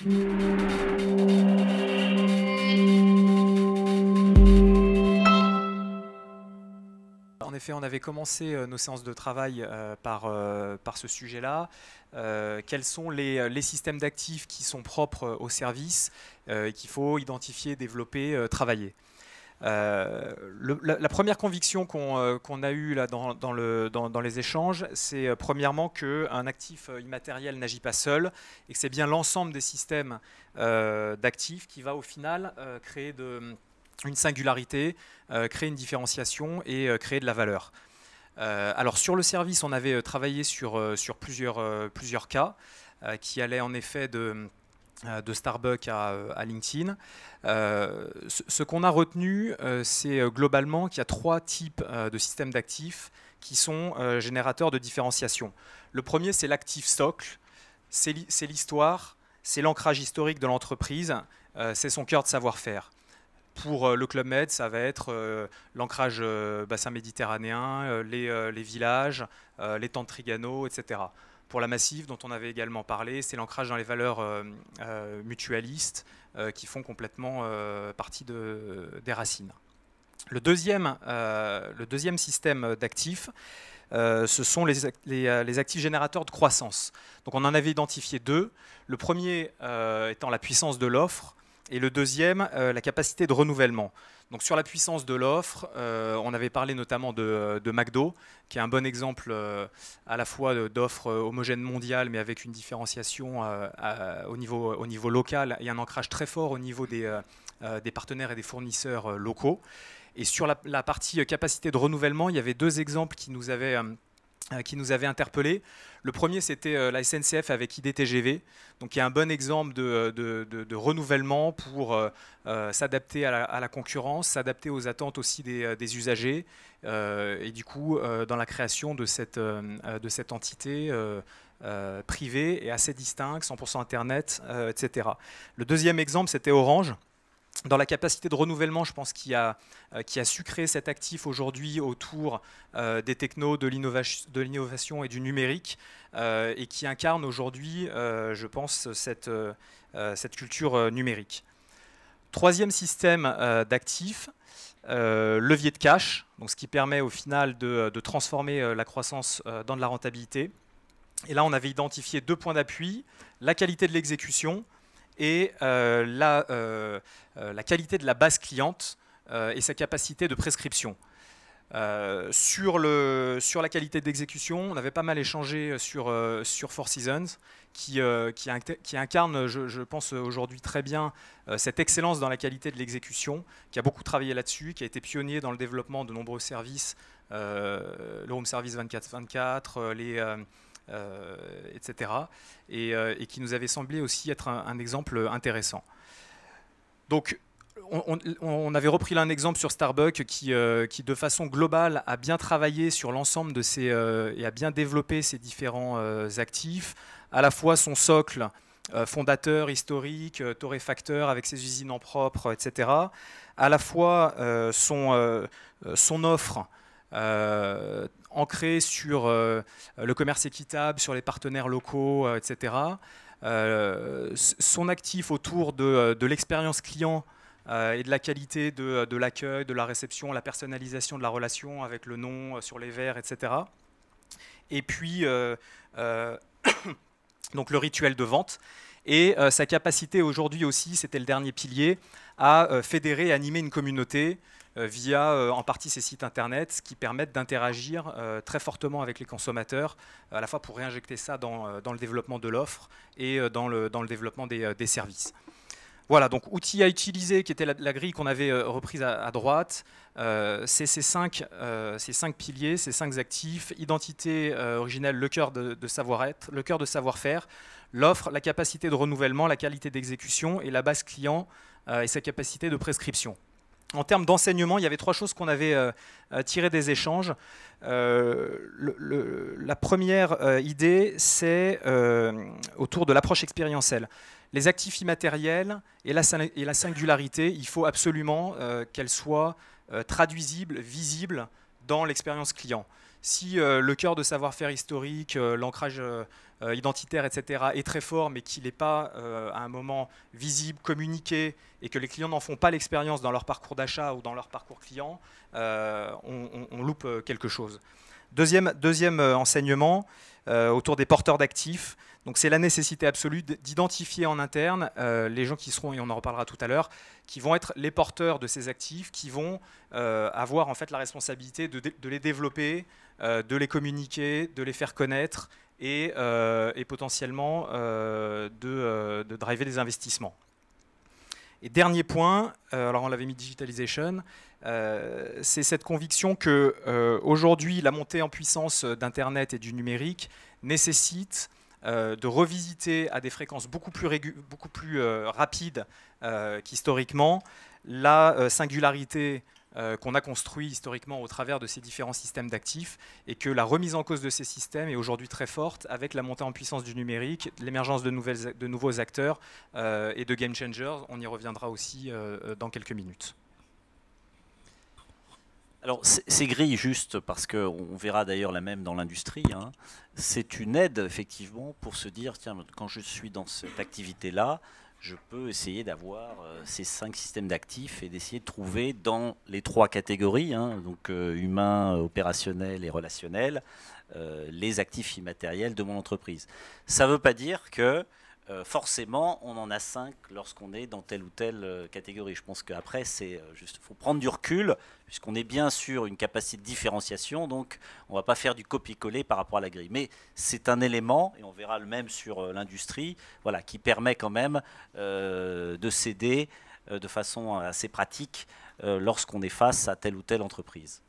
En effet, on avait commencé nos séances de travail par ce sujet-là. Quels sont les systèmes d'actifs qui sont propres au service et qu'il faut identifier, développer, travailler. La première conviction qu'on a eue là dans les échanges, c'est premièrement qu'un actif immatériel n'agit pas seul et que c'est bien l'ensemble des systèmes d'actifs qui va au final créer une singularité, créer une différenciation et créer de la valeur. Alors sur le service, on avait travaillé sur plusieurs cas qui allaient en effet de Starbucks à LinkedIn. Ce qu'on a retenu, c'est globalement qu'il y a trois types de systèmes d'actifs qui sont générateurs de différenciation. Le premier, c'est l'actif socle, c'est l'histoire, c'est l'ancrage historique de l'entreprise, c'est son cœur de savoir-faire. Pour le Club Med, ça va être l'ancrage bassin méditerranéen, les villages, les temps de Trigano, etc. Pour la Massif, dont on avait également parlé, c'est l'ancrage dans les valeurs mutualistes qui font complètement partie des racines. Le deuxième système d'actifs, ce sont les actifs générateurs de croissance. Donc on en avait identifié deux. Le premier étant la puissance de l'offre et le deuxième, la capacité de renouvellement. Donc sur la puissance de l'offre, on avait parlé notamment de McDo, qui est un bon exemple à la fois d'offre homogène mondiale, mais avec une différenciation au niveau local et un ancrage très fort au niveau des partenaires et des fournisseurs locaux. Et sur la partie capacité de renouvellement, il y avait deux exemples qui nous avaient interpellés. Le premier, c'était la SNCF avec IDTGV, donc qui est un bon exemple de renouvellement pour s'adapter à la concurrence, s'adapter aux attentes aussi des usagers, et du coup, dans la création de cette entité privée et assez distincte, 100% Internet, etc. Le deuxième exemple, c'était Orange. Dans la capacité de renouvellement, je pense qui a su créer cet actif aujourd'hui autour des technos, de l'innovation et du numérique, et qui incarne aujourd'hui, je pense, cette culture numérique. Troisième système d'actifs, levier de cash, donc ce qui permet au final de transformer la croissance dans de la rentabilité. Et là, on avait identifié deux points d'appui, la qualité de l'exécution et la qualité de la base cliente et sa capacité de prescription. Sur la qualité d'exécution, on avait pas mal échangé sur Four Seasons, qui incarne, je pense aujourd'hui très bien, cette excellence dans la qualité de l'exécution, qui a beaucoup travaillé là-dessus, qui a été pionnier dans le développement de nombreux services, le Room Service 24/24, etc. Et qui nous avait semblé aussi être un exemple intéressant. Donc, on avait repris là un exemple sur Starbucks qui, de façon globale, a bien travaillé sur l'ensemble de et a bien développé ses différents actifs, à la fois son socle fondateur, historique, torréfacteur avec ses usines en propre, etc. À la fois son offre ancrée sur le commerce équitable, sur les partenaires locaux, etc. Son actif autour de l'expérience client et de la qualité de l'accueil, de la réception, la personnalisation de la relation avec le nom sur les verres, etc. Et puis, donc le rituel de vente et sa capacité aujourd'hui aussi, c'était le dernier pilier, à fédérer et animer une communauté via en partie ces sites internet qui permettent d'interagir très fortement avec les consommateurs, à la fois pour réinjecter ça dans le développement de l'offre et dans le développement des services. Voilà, donc outils à utiliser, qui était la grille qu'on avait reprise à droite, c'est ces cinq piliers, ces 5 actifs: identité originelle, le cœur de savoir-être, le cœur de savoir-faire, l'offre, la capacité de renouvellement, la qualité d'exécution et la base client et sa capacité de prescription. En termes d'enseignement, il y avait 3 choses qu'on avait tirées des échanges. La première idée, c'est autour de l'approche expérientielle. Les actifs immatériels et la singularité, il faut absolument qu'elles soient traduisibles, visibles dans l'expérience client. Si le cœur de savoir-faire historique, l'ancrage identitaire, etc., est très fort, mais qu'il n'est pas à un moment visible, communiqué, et que les clients n'en font pas l'expérience dans leur parcours d'achat ou dans leur parcours client, on loupe quelque chose. Deuxième enseignement autour des porteurs d'actifs. Donc c'est la nécessité absolue d'identifier en interne les gens qui seront, et on en reparlera tout à l'heure, qui vont être les porteurs de ces actifs, qui vont avoir en fait la responsabilité de les développer, de les communiquer, de les faire connaître et potentiellement de driver des investissements. Et dernier point, alors on l'avait mis digitalization, c'est cette conviction que aujourd'hui la montée en puissance d'Internet et du numérique nécessite de revisiter à des fréquences beaucoup plus rapides qu'historiquement la singularité qu'on a construit historiquement au travers de ces différents systèmes d'actifs, et que la remise en cause de ces systèmes est aujourd'hui très forte avec la montée en puissance du numérique, l'émergence de nouveaux acteurs et de game changers. On y reviendra aussi dans quelques minutes. Alors, ces grilles, juste parce qu'on verra d'ailleurs la même dans l'industrie, hein, c'est une aide effectivement pour se dire, tiens, quand je suis dans cette activité-là, je peux essayer d'avoir ces 5 systèmes d'actifs et d'essayer de trouver dans les 3 catégories, hein, donc humain, opérationnel et relationnel, les actifs immatériels de mon entreprise. Ça ne veut pas dire que forcément on en a 5 lorsqu'on est dans telle ou telle catégorie. Je pense qu'après, c'est juste, faut prendre du recul, puisqu'on est bien sur une capacité de différenciation, donc on ne va pas faire du copier-coller par rapport à la grille. Mais c'est un élément, et on verra le même sur l'industrie, voilà, qui permet quand même de s'aider de façon assez pratique lorsqu'on est face à telle ou telle entreprise.